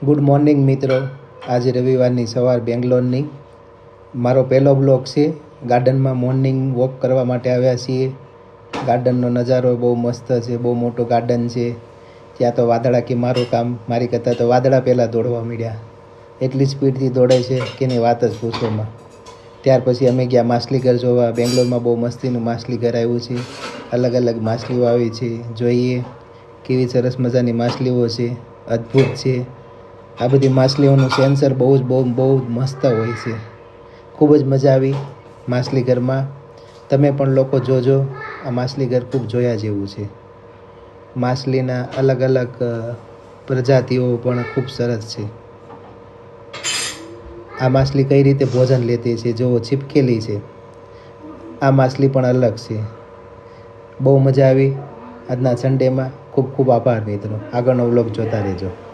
Good morning મિત્રો. આજે રવિવારની સવાર બેંગ્લોરની મારો પહેલો બ્લોગ છે. ગાર્ડનમાં મોર્નિંગ વોક કરવા માટે આવ્યા છીએ. ગાર્ડનનો નજારો બહુ મસ્ત છે, બહુ મોટું ગાર્ડન છે. ત્યાં તો વાદળા કે મારું કામ, મારી કરતાં તો વાદળા પહેલાં દોડવા મળ્યા. એટલી સ્પીડથી દોડે છે કે એની વાત જ પૂછોમાં. ત્યાર પછી અમે ગયા માછલીઘર જોવા. બેંગ્લોરમાં બહુ મસ્તીનું માછલીઘર આવ્યું છે. અલગ અલગ માછલીઓ આવી છે. જોઈએ કેવી સરસ મજાની માછલીઓ છે, અદ્ભુત છે. આ બધી માછલીઓનું સેન્સર બહુ જ મસ્ત હોય છે. ખૂબ જ મજા આવી માછલીઘરમાં. તમે પણ લોકો જોજો. આ માછલીઘર ખૂબ જોયા જેવું છે. માછલીના અલગ અલગ પ્રજાતિઓ પણ ખૂબ સરસ છે. આ માછલી કઈ રીતે ભોજન લેતી છે, જો ચીપકેલી છે. આ માછલી પણ અલગ છે. બહુ મજા આવી આજના સન્ડેમાં. ખૂબ ખૂબ આભાર મિત્રો. આગળનો વ્લોગ જોતા રહેજો.